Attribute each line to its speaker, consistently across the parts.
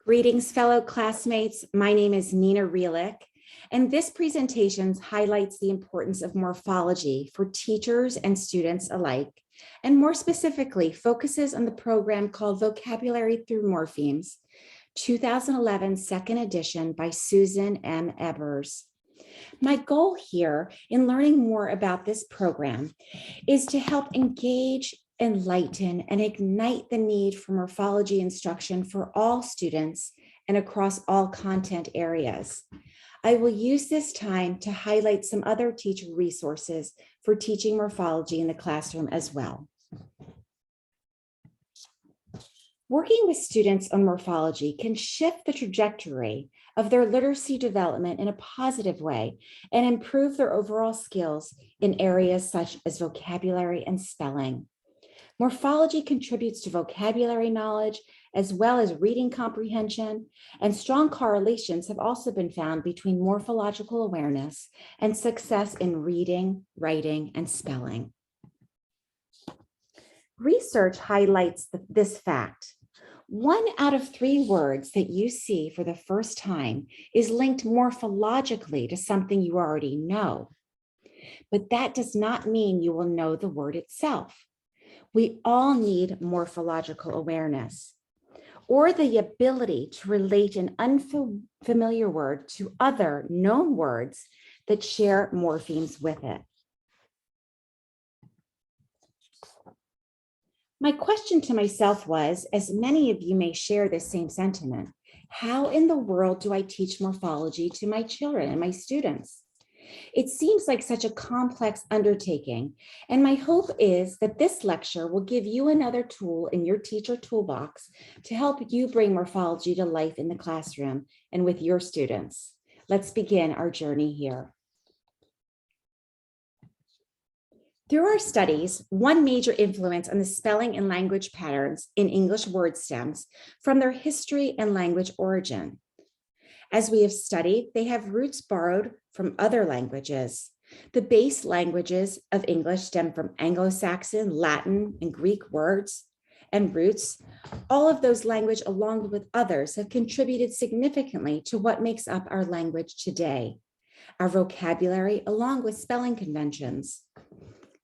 Speaker 1: Greetings, fellow classmates. My name is Nina Reelick, and this presentation highlights the importance of morphology for teachers and students alike, and more specifically focuses on the program called Vocabulary Through Morphemes, 2011 second edition by Susan M. Ebbers. My goal here in learning more about this program is to help engage, enlighten, and ignite the need for morphology instruction for all students and across all content areas. I will use this time to highlight some other teacher resources for teaching morphology in the classroom as well. Working with students on morphology can shift the trajectory of their literacy development in a positive way and improve their overall skills in areas such as vocabulary and spelling. Morphology contributes to vocabulary knowledge as well as reading comprehension, and strong correlations have also been found between morphological awareness and success in reading, writing, and spelling. Research highlights this fact. 1 out of 3 words that you see for the first time is linked morphologically to something you already know. But that does not mean you will know the word itself. We all need morphological awareness, or the ability to relate an unfamiliar word to other known words that share morphemes with it. My question to myself was, as many of you may share this same sentiment, how in the world do I teach morphology to my children and my students? It seems like such a complex undertaking, and my hope is that this lecture will give you another tool in your teacher toolbox to help you bring morphology to life in the classroom and with your students. Let's begin our journey here. Through our studies, one major influence on the spelling and language patterns in English word stems from their history and language origin. As we have studied, they have roots borrowed from other languages. The base languages of English stem from Anglo-Saxon, Latin, and Greek words and roots. All of those languages, along with others, have contributed significantly to what makes up our language today, our vocabulary, along with spelling conventions.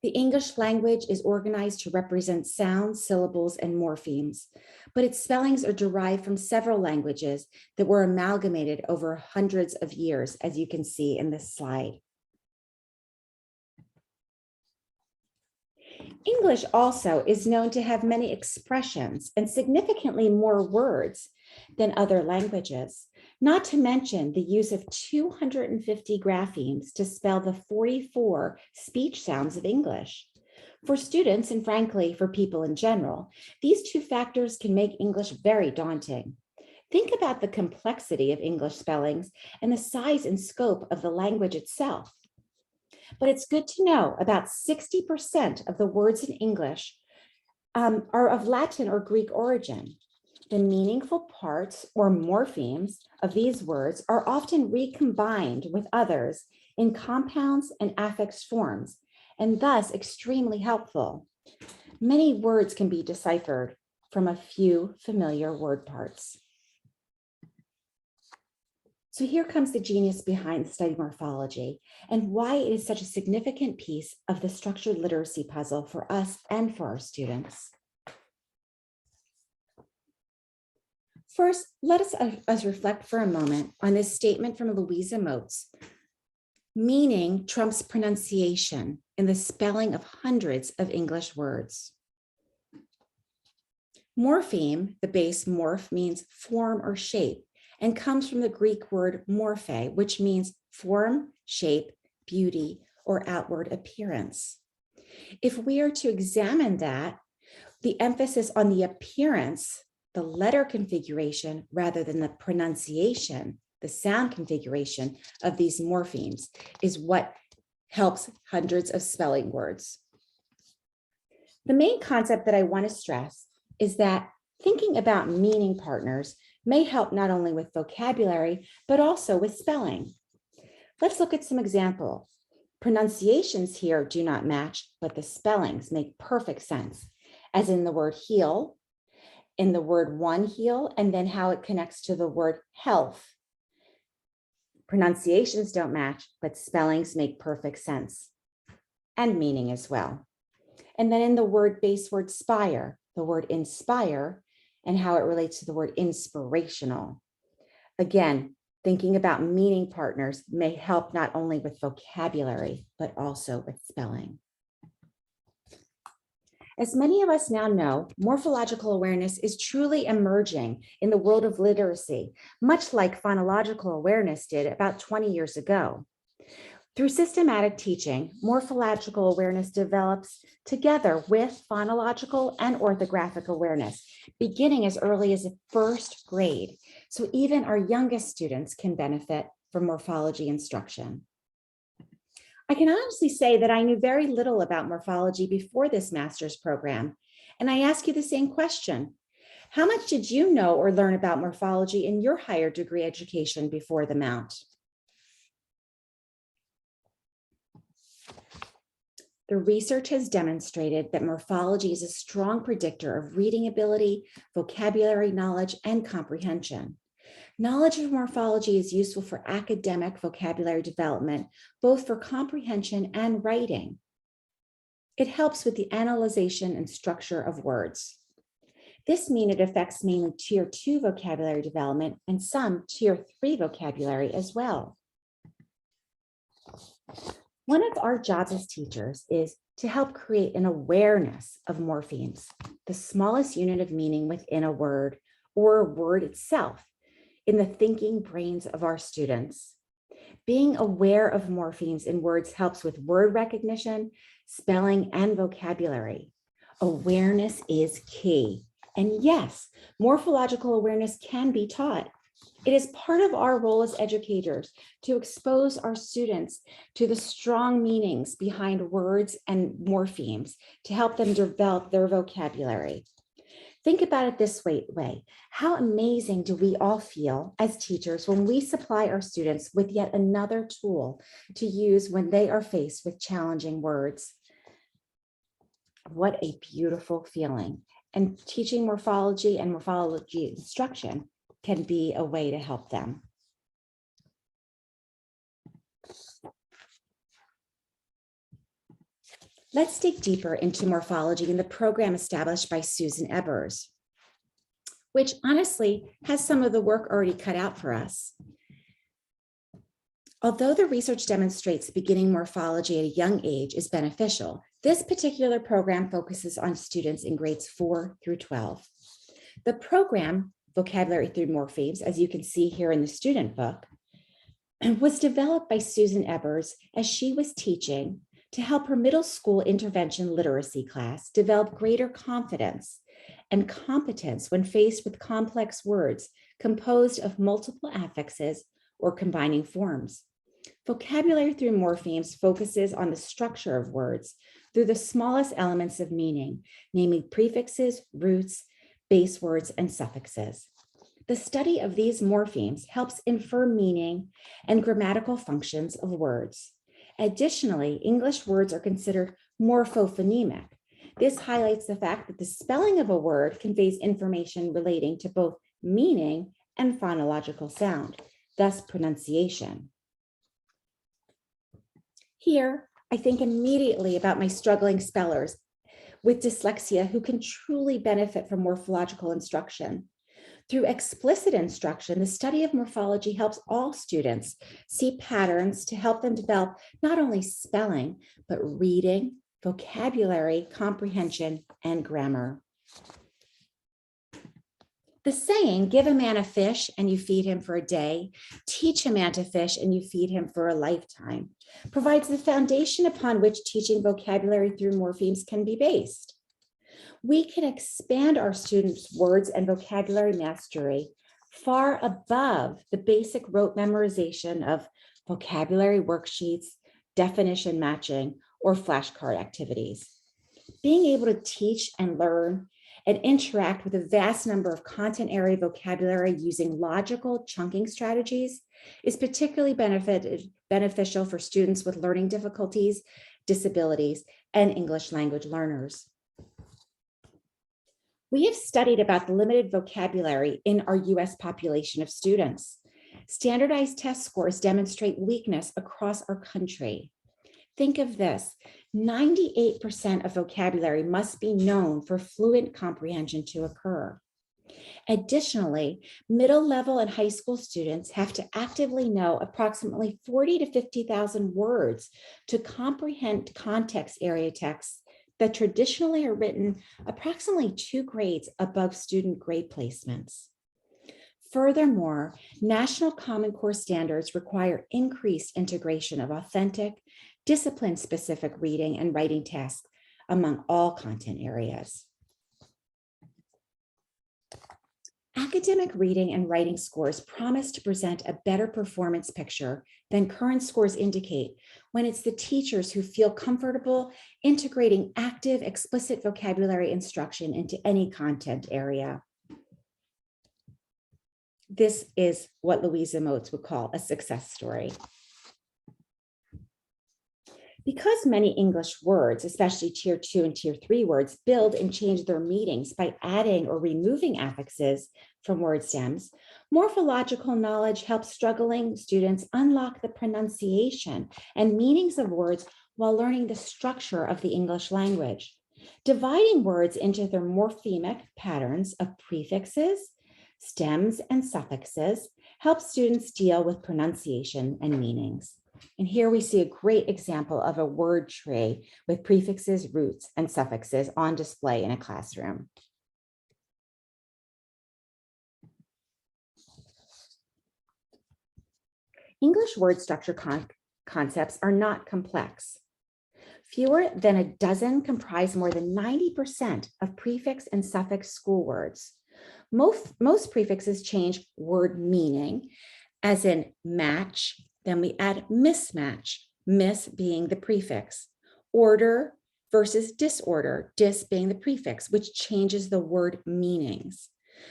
Speaker 1: The English language is organized to represent sounds, syllables, and morphemes, but its spellings are derived from several languages that were amalgamated over hundreds of years, as you can see in this slide. English also is known to have many expressions and significantly more words than other languages, not to mention the use of 250 graphemes to spell the 44 speech sounds of English. For students, and frankly, for people in general, these two factors can make English very daunting. Think about the complexity of English spellings and the size and scope of the language itself. But it's good to know about 60% of the words in English are of Latin or Greek origin. The meaningful parts or morphemes of these words are often recombined with others in compounds and affix forms, and thus extremely helpful. Many words can be deciphered from a few familiar word parts. So here comes the genius behind the study of morphology and why it is such a significant piece of the structured literacy puzzle for us and for our students. First, let us reflect for a moment on this statement from Louisa Moats. Meaning trumps pronunciation in the spelling of hundreds of English words. Morpheme, the base morph, means form or shape and comes from the Greek word morphe, which means form, shape, beauty, or outward appearance. If we are to examine that, the emphasis on the appearance, the letter configuration, rather than the pronunciation, the sound configuration of these morphemes, is what helps hundreds of spelling words. The main concept that I want to stress is that thinking about meaning partners may help not only with vocabulary, but also with spelling. Let's look at some examples. Pronunciations here do not match, but the spellings make perfect sense, as in the word heel in the word one heel and then how it connects to the word health. Pronunciations don't match, but spellings make perfect sense and meaning as well. And then in the base word spire, the word inspire and how it relates to the word inspirational. Again, thinking about meaning partners may help not only with vocabulary, but also with spelling. As many of us now know, morphological awareness is truly emerging in the world of literacy, much like phonological awareness did about 20 years ago. Through systematic teaching, morphological awareness develops together with phonological and orthographic awareness, beginning as early as the first grade. So even our youngest students can benefit from morphology instruction. I can honestly say that I knew very little about morphology before this master's program. And I ask you the same question. How much did you know or learn about morphology in your higher degree education before the Mount? The research has demonstrated that morphology is a strong predictor of reading ability, vocabulary knowledge, and comprehension. Knowledge of morphology is useful for academic vocabulary development, both for comprehension and writing. It helps with the analyzation and structure of words. This means it affects mainly Tier 2 vocabulary development and some Tier 3 vocabulary as well. One of our jobs as teachers is to help create an awareness of morphemes, the smallest unit of meaning within a word or a word itself, in the thinking brains of our students. Being aware of morphemes in words helps with word recognition, spelling, and vocabulary. Awareness is key. And yes, morphological awareness can be taught. It is part of our role as educators to expose our students to the strong meanings behind words and morphemes to help them develop their vocabulary. Think about it this way. How amazing do we all feel as teachers when we supply our students with yet another tool to use when they are faced with challenging words? What a beautiful feeling. And teaching morphology and morphology instruction can be a way to help them. Let's dig deeper into morphology in the program established by Susan Ebbers, which honestly has some of the work already cut out for us. Although the research demonstrates beginning morphology at a young age is beneficial, this particular program focuses on students in grades 4 through 12. The program, Vocabulary Through Morphemes, as you can see here in the student book, was developed by Susan Ebbers as she was teaching to help her middle school intervention literacy class develop greater confidence and competence when faced with complex words composed of multiple affixes or combining forms. Vocabulary Through Morphemes focuses on the structure of words through the smallest elements of meaning, namely prefixes, roots, base words, and suffixes. The study of these morphemes helps infer meaning and grammatical functions of words. Additionally, English words are considered morphophonemic. This highlights the fact that the spelling of a word conveys information relating to both meaning and phonological sound, thus pronunciation. Here, I think immediately about my struggling spellers with dyslexia who can truly benefit from morphological instruction. Through explicit instruction, the study of morphology helps all students see patterns to help them develop not only spelling, but reading, vocabulary, comprehension, and grammar. The saying, give a man a fish and you feed him for a day, teach a man to fish and you feed him for a lifetime, provides the foundation upon which teaching vocabulary through morphemes can be based. We can expand our students' words and vocabulary mastery far above the basic rote memorization of vocabulary worksheets, definition matching, or flashcard activities. Being able to teach and learn and interact with a vast number of content area vocabulary using logical chunking strategies is particularly beneficial for students with learning difficulties, disabilities, and English language learners. We have studied about the limited vocabulary in our US population of students. Standardized test scores demonstrate weakness across our country. Think of this, 98% of vocabulary must be known for fluent comprehension to occur. Additionally, middle level and high school students have to actively know approximately 40 to 50,000 words to comprehend context area texts that traditionally are written approximately 2 grades above student grade placements. Furthermore, National Common Core standards require increased integration of authentic, discipline-specific reading and writing tasks among all content areas. Academic reading and writing scores promise to present a better performance picture than current scores indicate when it's the teachers who feel comfortable integrating active, explicit vocabulary instruction into any content area. This is what Louisa Moats would call a success story. Because many English words, especially tier 2 and tier 3 words, build and change their meanings by adding or removing affixes from word stems, morphological knowledge helps struggling students unlock the pronunciation and meanings of words while learning the structure of the English language. Dividing words into their morphemic patterns of prefixes, stems, and suffixes helps students deal with pronunciation and meanings. And here we see a great example of a word tree with prefixes, roots, and suffixes on display in a classroom. English word structure concepts are not complex. Fewer than a dozen comprise more than 90% of prefix and suffix school words. Most prefixes change word meaning, as in match. Then we add mismatch, mis being the prefix, order versus disorder, dis being the prefix, which changes the word meanings.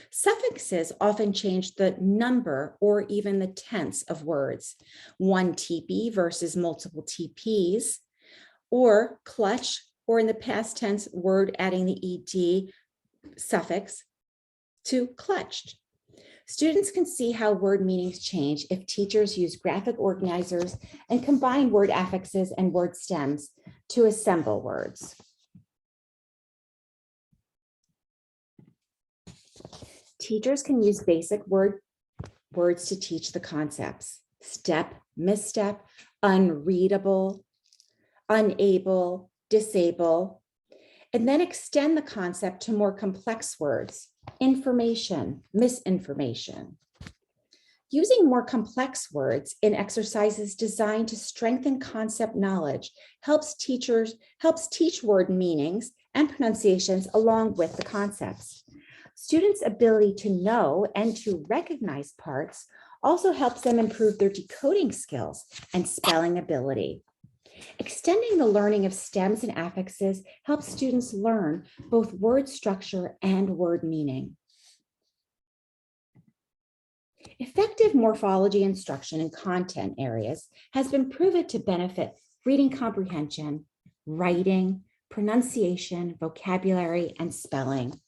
Speaker 1: Suffixes often change the number or even the tense of words, one TP versus multiple TPs, or clutch, or in the past tense word adding the ed suffix to clutched. Students can see how word meanings change if teachers use graphic organizers and combine word affixes and word stems to assemble words. Teachers can use basic words to teach the concepts: step, misstep, unreadable, unable, disable, and then extend the concept to more complex words: information, misinformation. Using more complex words in exercises designed to strengthen concept knowledge helps teach word meanings and pronunciations along with the concepts. Students' ability to know and to recognize parts also helps them improve their decoding skills and spelling ability. Extending the learning of stems and affixes helps students learn both word structure and word meaning. Effective morphology instruction in content areas has been proven to benefit reading comprehension, writing, pronunciation, vocabulary, and spelling.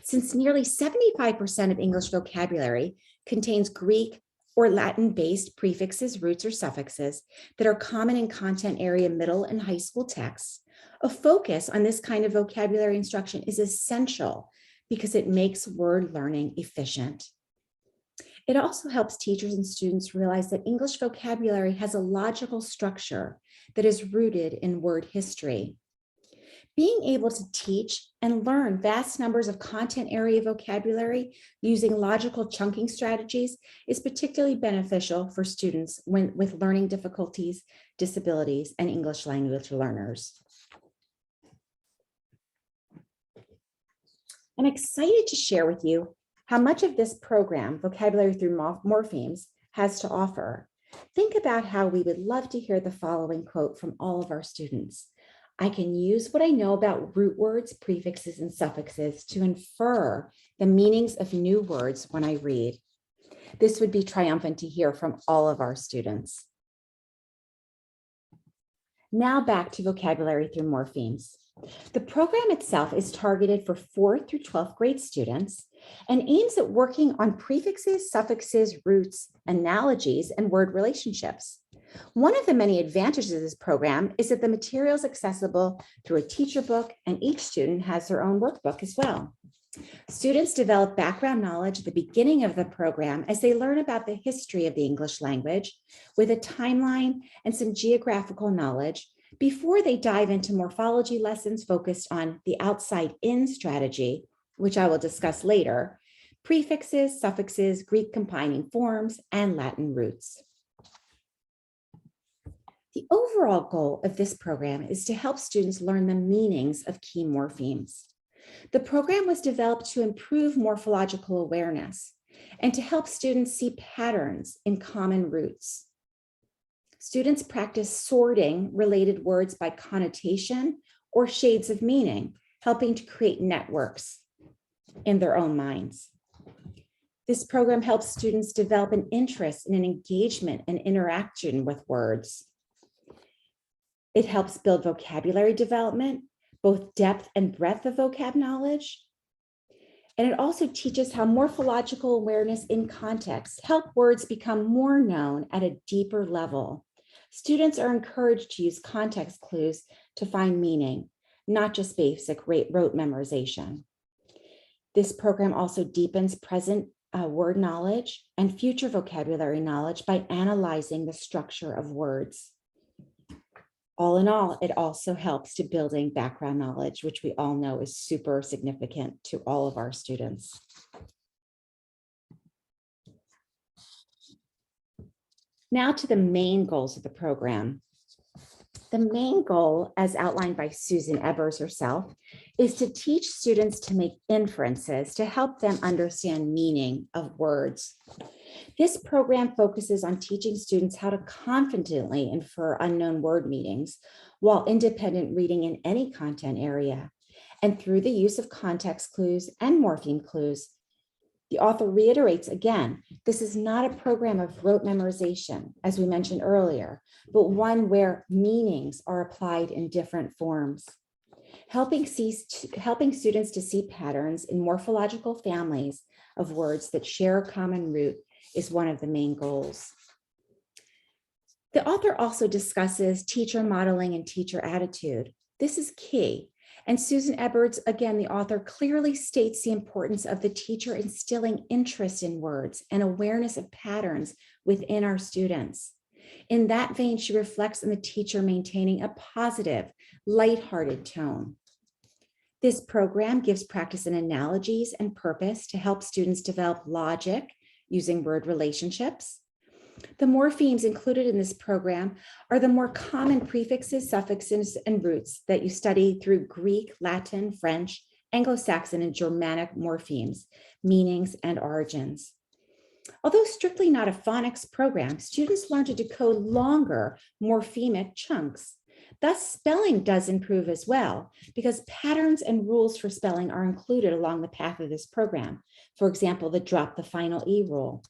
Speaker 1: Since nearly 75% of English vocabulary contains Greek or Latin-based prefixes, roots, or suffixes that are common in content area middle and high school texts, a focus on this kind of vocabulary instruction is essential because it makes word learning efficient. It also helps teachers and students realize that English vocabulary has a logical structure that is rooted in word history. Being able to teach and learn vast numbers of content area vocabulary using logical chunking strategies is particularly beneficial for students with learning difficulties, disabilities, and English language learners. I'm excited to share with you how much of this program, Vocabulary Through Morphemes, has to offer. Think about how we would love to hear the following quote from all of our students. I can use what I know about root words, prefixes, and suffixes to infer the meanings of new words when I read. This would be triumphant to hear from all of our students. Now back to Vocabulary Through Morphemes. The program itself is targeted for 4th through 12th grade students and aims at working on prefixes, suffixes, roots, analogies, and word relationships. One of the many advantages of this program is that the material is accessible through a teacher book, and each student has their own workbook as well. Students develop background knowledge at the beginning of the program as they learn about the history of the English language with a timeline and some geographical knowledge before they dive into morphology lessons focused on the outside-in strategy, which I will discuss later, prefixes, suffixes, Greek combining forms, and Latin roots. The overall goal of this program is to help students learn the meanings of key morphemes. The program was developed to improve morphological awareness and to help students see patterns in common roots. Students practice sorting related words by connotation or shades of meaning, helping to create networks in their own minds. This program helps students develop an interest and an engagement and interaction with words. It helps build vocabulary development, both depth and breadth of vocab knowledge. And it also teaches how morphological awareness in context help words become more known at a deeper level. Students are encouraged to use context clues to find meaning, not just basic rote memorization. This program also deepens present word knowledge and future vocabulary knowledge by analyzing the structure of words. All in all, it also helps to building background knowledge, which we all know is super significant to all of our students. Now to the main goals of the program. The main goal, as outlined by Susan Ebbers herself, is to teach students to make inferences to help them understand meaning of words. This program focuses on teaching students how to confidently infer unknown word meanings while independent reading in any content area, and through the use of context clues and morpheme clues. The author reiterates again, this is not a program of rote memorization, as we mentioned earlier, but one where meanings are applied in different forms. Helping students to see patterns in morphological families of words that share a common root is one of the main goals. The author also discusses teacher modeling and teacher attitude. This is key. And Susan Ebbers, again, the author, clearly states the importance of the teacher instilling interest in words and awareness of patterns within our students. In that vein, she reflects on the teacher maintaining a positive, lighthearted tone. This program gives practice in analogies and purpose to help students develop logic using word relationships. The morphemes included in this program are the more common prefixes, suffixes, and roots that you study through Greek, Latin, French, Anglo-Saxon, and Germanic morphemes, meanings, and origins. Although strictly not a phonics program, students learn to decode longer morphemic chunks. Thus, spelling does improve as well, because patterns and rules for spelling are included along the path of this program. For example, the drop the final E rule.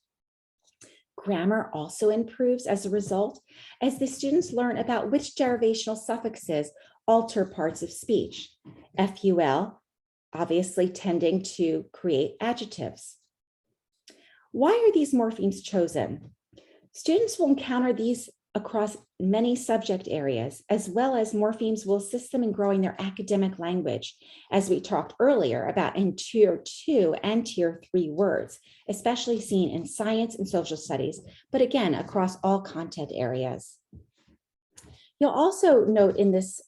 Speaker 1: Grammar also improves as a result, as the students learn about which derivational suffixes alter parts of speech. FUL, obviously tending to create adjectives. Why are these morphemes chosen? Students will encounter these across many subject areas, as well as morphemes will assist them in growing their academic language, as we talked earlier about in Tier 2 and Tier 3 words, especially seen in science and social studies, but again, across all content areas. You'll also note in this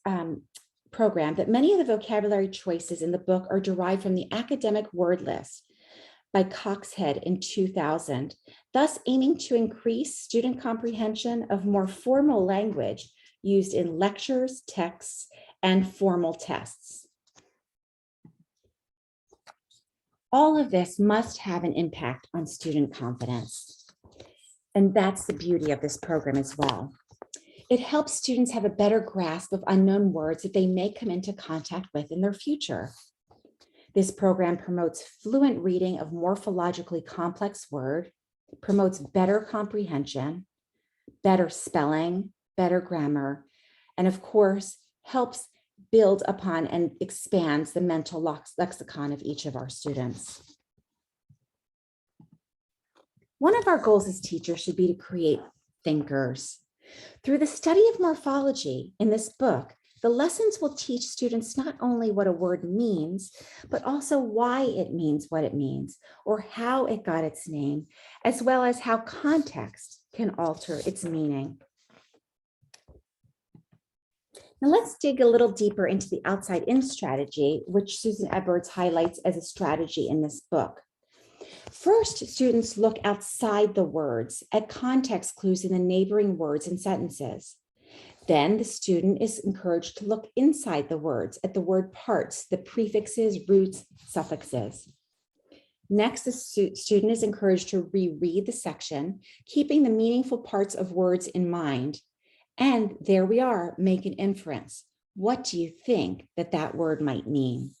Speaker 1: program that many of the vocabulary choices in the book are derived from the academic word list by Coxhead in 2000, thus aiming to increase student comprehension of more formal language used in lectures, texts, and formal tests. All of this must have an impact on student confidence. And that's the beauty of this program as well. It helps students have a better grasp of unknown words that they may come into contact with in their future. This program promotes fluent reading of morphologically complex word, promotes better comprehension, better spelling, better grammar, and of course, helps builds upon and expands the mental lexicon of each of our students. One of our goals as teachers should be to create thinkers. Through the study of morphology in this book, the lessons will teach students not only what a word means, but also why it means what it means, or how it got its name, as well as how context can alter its meaning. Now let's dig a little deeper into the outside-in strategy, which Susan Ebbers highlights as a strategy in this book. First, students look outside the words at context clues in the neighboring words and sentences. Then the student is encouraged to look inside the words at the word parts, the prefixes, roots, suffixes. Next, the student is encouraged to reread the section, keeping the meaningful parts of words in mind. And there we are, make an inference. What do you think that word might mean?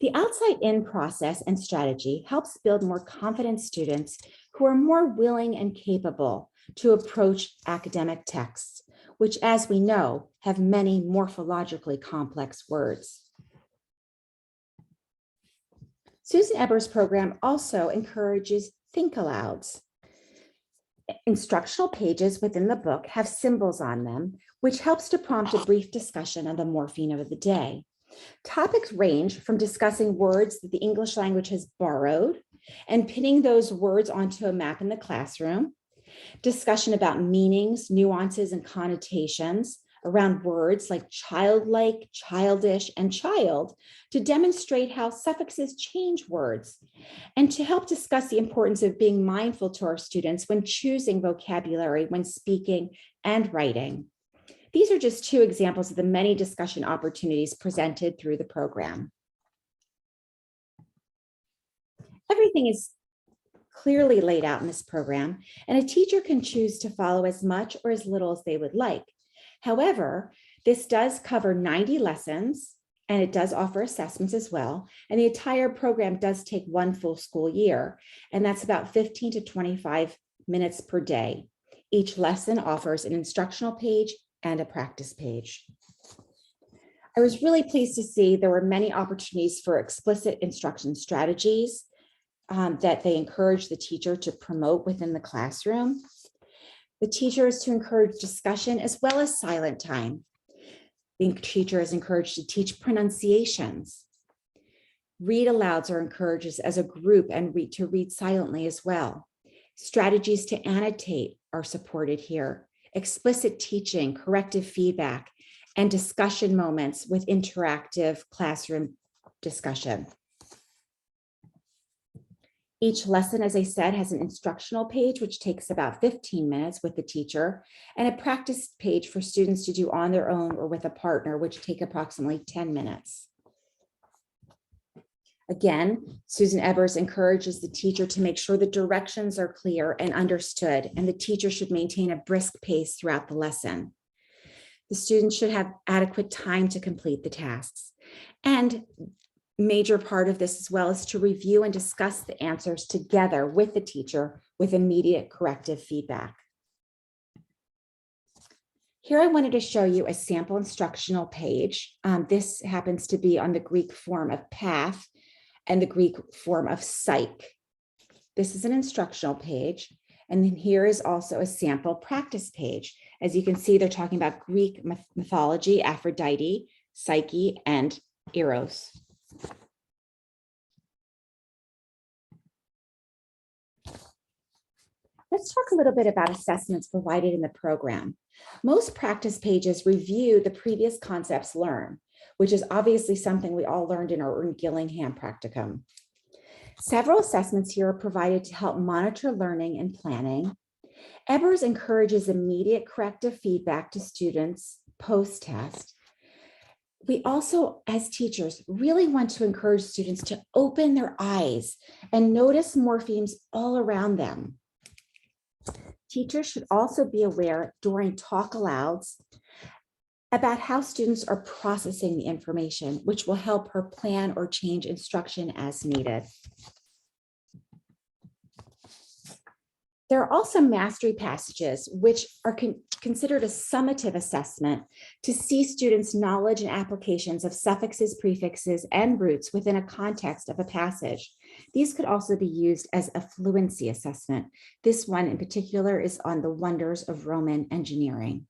Speaker 1: The outside-in process and strategy helps build more confident students who are more willing and capable to approach academic texts, which, as we know, have many morphologically complex words. Susan Ebbers' program also encourages think alouds. Instructional pages within the book have symbols on them, which helps to prompt a brief discussion on the morpheme of the day. Topics range from discussing words that the English language has borrowed and pinning those words onto a map in the classroom, discussion about meanings, nuances, and connotations around words like childlike, childish, and child to demonstrate how suffixes change words, and to help discuss the importance of being mindful to our students when choosing vocabulary when speaking and writing. These are just two examples of the many discussion opportunities presented through the program. Everything is clearly laid out in this program, and a teacher can choose to follow as much or as little as they would like. However, this does cover 90 lessons, and it does offer assessments as well. And the entire program does take one full school year, and that's about 15 to 25 minutes per day. Each lesson offers an instructional page and a practice page. I was really pleased to see there were many opportunities for explicit instruction strategies that they encourage the teacher to promote within the classroom. The teacher is to encourage discussion as well as silent time. The teacher is encouraged to teach pronunciations. Read alouds are encouraged as a group and to read silently as well. Strategies to annotate are supported here. Explicit teaching, corrective feedback, and discussion moments with interactive classroom discussion. Each lesson, as I said, has an instructional page, which takes about 15 minutes with the teacher, and a practice page for students to do on their own or with a partner, which take approximately 10 minutes. Again, Susan Ebbers encourages the teacher to make sure the directions are clear and understood, and the teacher should maintain a brisk pace throughout the lesson. The students should have adequate time to complete the tasks. And major part of this as well is to review and discuss the answers together with the teacher with immediate corrective feedback. Here I wanted to show you a sample instructional page. This happens to be on the Greek form of path and the Greek form of psych. This is an instructional page. And then here is also a sample practice page. As you can see, they're talking about Greek mythology, Aphrodite, Psyche, and Eros. Let's talk a little bit about assessments provided in the program. Most practice pages review the previous concepts learned, which is obviously something we all learned in our Gillingham practicum. Several assessments here are provided to help monitor learning and planning. Ebbers encourages immediate corrective feedback to students post-test. We also, as teachers, really want to encourage students to open their eyes and notice morphemes all around them. Teachers should also be aware during talk alouds about how students are processing the information, which will help her plan or change instruction as needed. There are also mastery passages, which are considered a summative assessment to see students' knowledge and applications of suffixes, prefixes, and roots within a context of a passage. These could also be used as a fluency assessment. This one in particular is on the wonders of Roman engineering.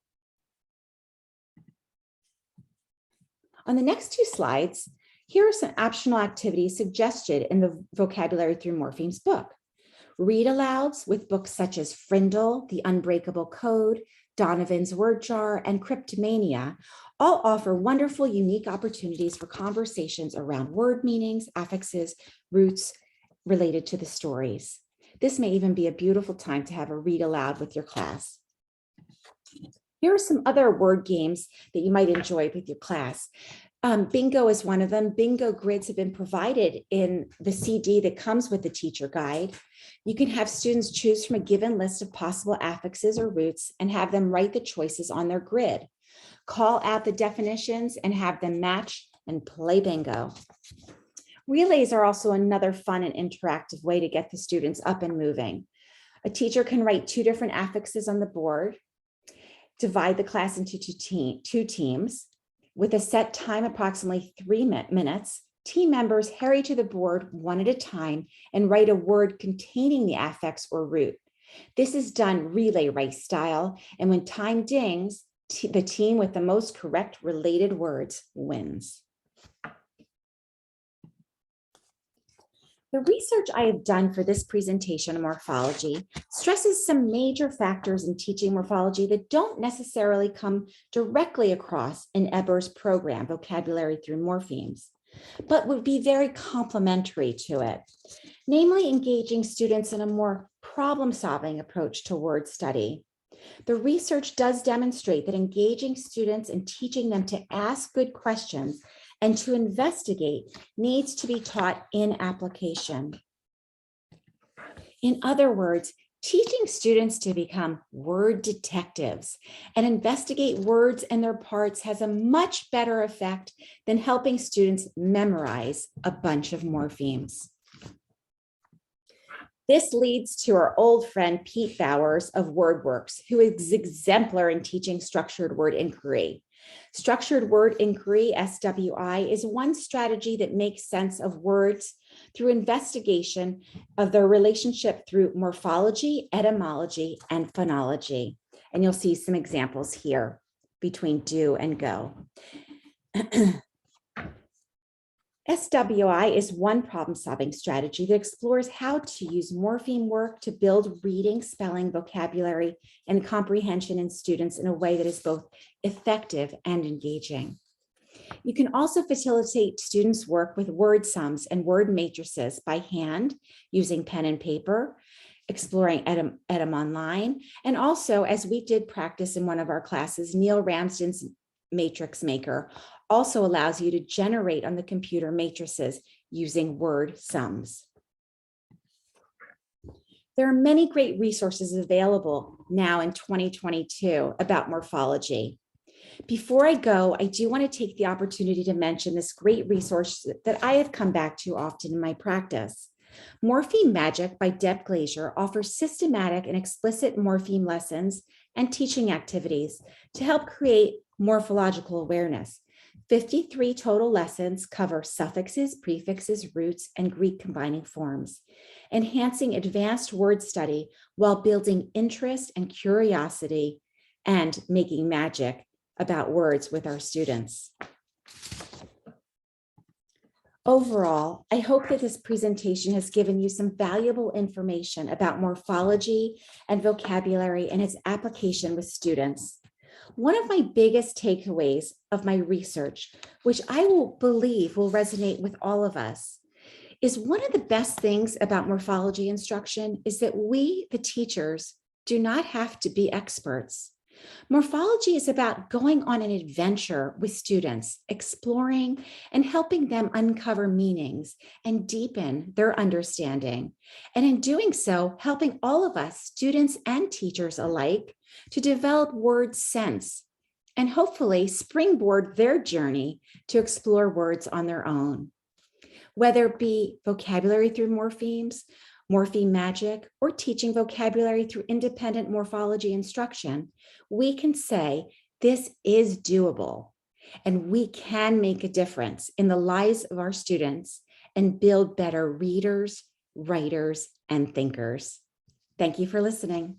Speaker 1: On the next two slides, here are some optional activities suggested in the Vocabulary Through Morphemes book. Read alouds with books such as Frindle, The Unbreakable Code, Donovan's Word Jar, and Cryptomania all offer wonderful, unique opportunities for conversations around word meanings, affixes, roots related to the stories. This may even be a beautiful time to have a read aloud with your class. Here are some other word games that you might enjoy with your class. Bingo is one of them. Bingo grids have been provided in the CD that comes with the teacher guide. You can have students choose from a given list of possible affixes or roots and have them write the choices on their grid. Call out the definitions and have them match and play bingo. Relays are also another fun and interactive way to get the students up and moving. A teacher can write 2 different affixes on the board, divide the class into two teams. With a set time, approximately 3 minutes, team members hurry to the board one at a time and write a word containing the affix or root. This is done relay race style, and when time dings, the team with the most correct related words wins. The research I have done for this presentation on morphology stresses some major factors in teaching morphology that don't necessarily come directly across in Ebbers' program, Vocabulary Through Morphemes, but would be very complementary to it, namely engaging students in a more problem-solving approach to word study. The research does demonstrate that engaging students and teaching them to ask good questions and to investigate needs to be taught in application. In other words, teaching students to become word detectives and investigate words and their parts has a much better effect than helping students memorize a bunch of morphemes. This leads to our old friend Pete Bowers of WordWorks, who is exemplar in teaching structured word inquiry. Structured word inquiry, SWI, is one strategy that makes sense of words through investigation of their relationship through morphology, etymology, and phonology. And you'll see some examples here between do and go. SWI is one problem-solving strategy that explores how to use morpheme work to build reading, spelling, vocabulary, and comprehension in students in a way that is both effective and engaging. You can also facilitate students' work with word sums and word matrices by hand, using pen and paper, exploring Etym Online, and also, as we did practice in one of our classes, Neil Ramsden's Matrix Maker also allows you to generate on the computer matrices using word sums. There are many great resources available now in 2022 about morphology. Before I go, I do want to take the opportunity to mention this great resource that I have come back to often in my practice. Morpheme Magic by Deb Glazier offers systematic and explicit morpheme lessons and teaching activities to help create morphological awareness. 53 total lessons cover suffixes, prefixes, roots, and Greek combining forms, enhancing advanced word study while building interest and curiosity and making magic about words with our students. Overall, I hope that this presentation has given you some valuable information about morphology and vocabulary and its application with students. One of my biggest takeaways of my research, which I will believe will resonate with all of us, is one of the best things about morphology instruction is that we, the teachers, do not have to be experts. Morphology is about going on an adventure with students, exploring and helping them uncover meanings and deepen their understanding. And in doing so, helping all of us, students and teachers alike, to develop word sense and hopefully springboard their journey to explore words on their own. Whether it be vocabulary through morphemes morpheme magic, or teaching vocabulary through independent morphology instruction, we can say this is doable and we can make a difference in the lives of our students and build better readers, writers, and thinkers. Thank you for listening.